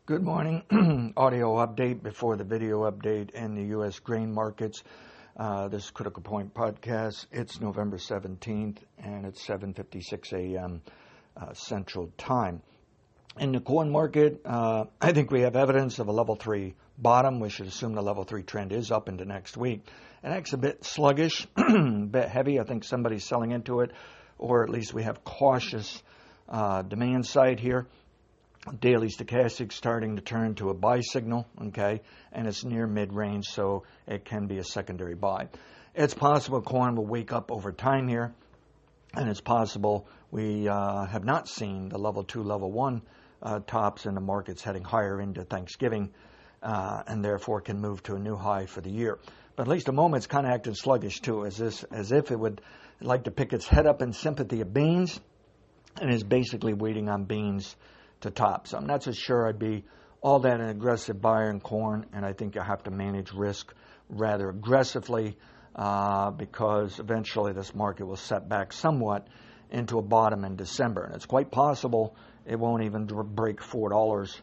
Good morning. Audio update before the video update in the U.S. grain markets. This is Critical Point Podcast. It's November 17th, and it's 7:56 a.m. Central Time. In the corn market, I think we have evidence of a level 3 bottom. We should assume the level 3 trend is up into next week. And that's a bit sluggish, a bit heavy. I think somebody's selling into it, or at least we have cautious demand side here. Daily stochastic starting to turn to a buy signal, okay, and it's near mid-range, so it can be a secondary buy. It's possible corn will wake up over time here, and it's possible we have not seen the level 2, level 1 tops in the markets heading higher into Thanksgiving, and therefore can move to a new high for the year. But at least a moment it's kind of acting sluggish too, as if it would like to pick its head up in sympathy of beans, and is basically waiting on beans to top. So I'm not so sure I'd be all that an aggressive buyer in corn, and I think you have to manage risk rather aggressively because eventually this market will set back somewhat into a bottom in December. And it's quite possible it won't even break $4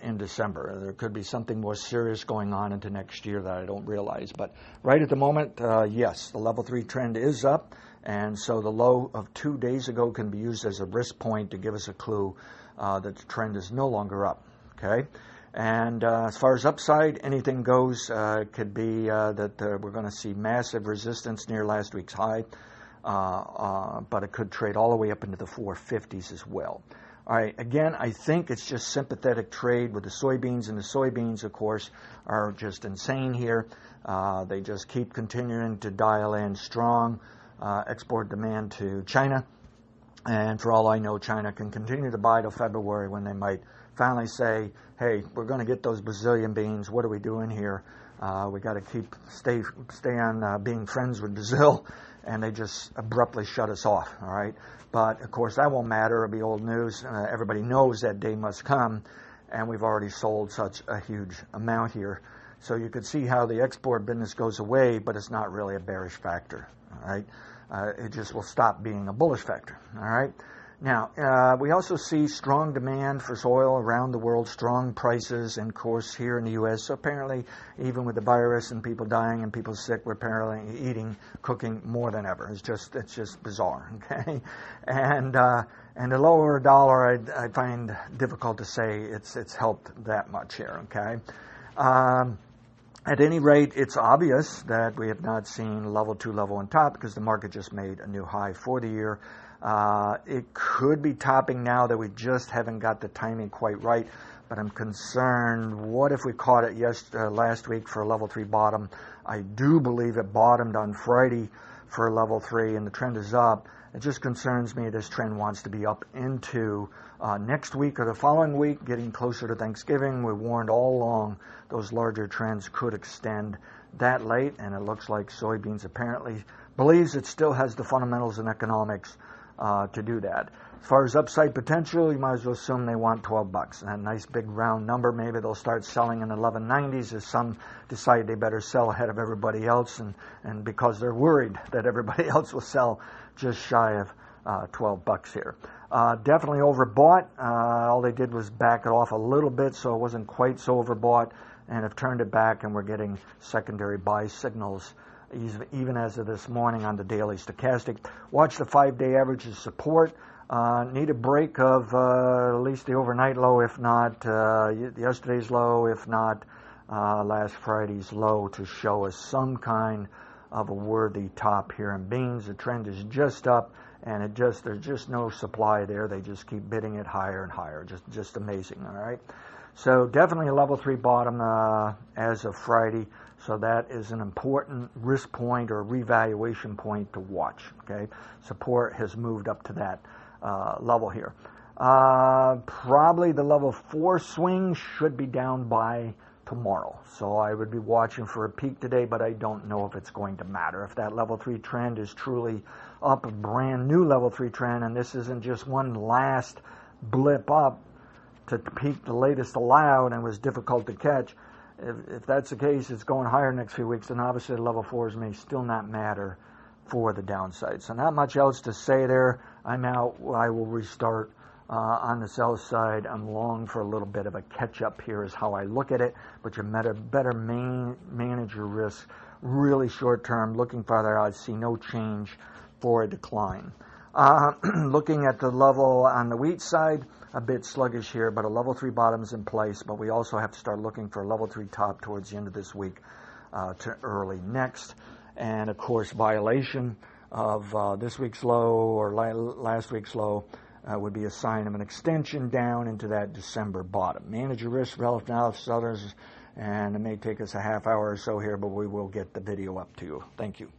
in December. There could be something more serious going on into next year that I don't realize. But right at the moment, yes, the level 3 trend is up, and so the low of 2 days ago can be used as a risk point to give us a clue that the trend is no longer up, okay? And as far as upside, anything goes. It could be that we're going to see massive resistance near last week's high, but it could trade all the way up into the 450s as well. All right, again, I think it's just sympathetic trade with the soybeans, and the soybeans, of course, are just insane here. They just keep continuing to dial in strong export demand to China. And for all I know, China can continue to buy till February when they might finally say, hey, we're going to get those Brazilian beans. What are we doing here? We got to stay on being friends with Brazil. And they just abruptly shut us off, all right? But, of course, that won't matter. It'll be old news. Everybody knows that day must come, and we've already sold such a huge amount here. So you could see how the export business goes away, but it's not really a bearish factor, all right? It just will stop being a bullish factor, all right? Now, we also see strong demand for soil around the world, strong prices, and of course here in the U.S. So apparently, even with the virus and people dying and people sick, we're apparently cooking more than ever. It's just bizarre, okay? And the lower dollar, I find difficult to say it's helped that much here, okay? At any rate, it's obvious that we have not seen level 2, level 1 top because the market just made a new high for the year. It could be topping now that we just haven't got the timing quite right, but I'm concerned, what if we caught it last week for a level 3 bottom? I do believe it bottomed on Friday for a level 3, and the trend is up. It just concerns me this trend wants to be up into next week or the following week, getting closer to Thanksgiving. We warned all along those larger trends could extend that late, and it looks like soybeans apparently believes it still has the fundamentals and economics to do that. As far as upside potential, you might as well assume they want $12. And a nice big round number. Maybe they'll start selling in the 1190s as some decide they better sell ahead of everybody else, and because they're worried that everybody else will sell just shy of $12 here. Definitely overbought. All they did was back it off a little bit, so it wasn't quite so overbought, and have turned it back, and we're getting secondary buy signals even as of this morning on the daily stochastic. Watch the 5-day average as support. Need a break of at least the overnight low, if not yesterday's low, if not last Friday's low, to show us some kind of a worthy top here in beans. The trend is just up, and there's just no supply there. They just keep bidding it higher and higher. Just amazing, all right? So definitely a level 3 bottom as of Friday. So that is an important risk point or revaluation point to watch, okay? Support has moved up to that level here. Probably the level 4 swing should be down by tomorrow. So I would be watching for a peak today, but I don't know if it's going to matter. If that level 3 trend is truly up, a brand new level 3 trend, and this isn't just one last blip up to peak the latest allowed and was difficult to catch. If that's the case, it's going higher next few weeks, then obviously the level 4s may still not matter for the downside. So not much else to say there. I'm out. I will restart On the sell side, I'm long for a little bit of a catch-up here is how I look at it, but you better manage your risk really short-term. Looking farther out, I see no change for a decline. Looking at the level on the wheat side, a bit sluggish here, but a level 3 bottom is in place, but we also have to start looking for a level 3 top towards the end of this week to early next. And, of course, violation of this week's low or last week's low would be a sign of an extension down into that December bottom. Manage your risk relative to others, and it may take us a half hour or so here, but we will get the video up to you. Thank you.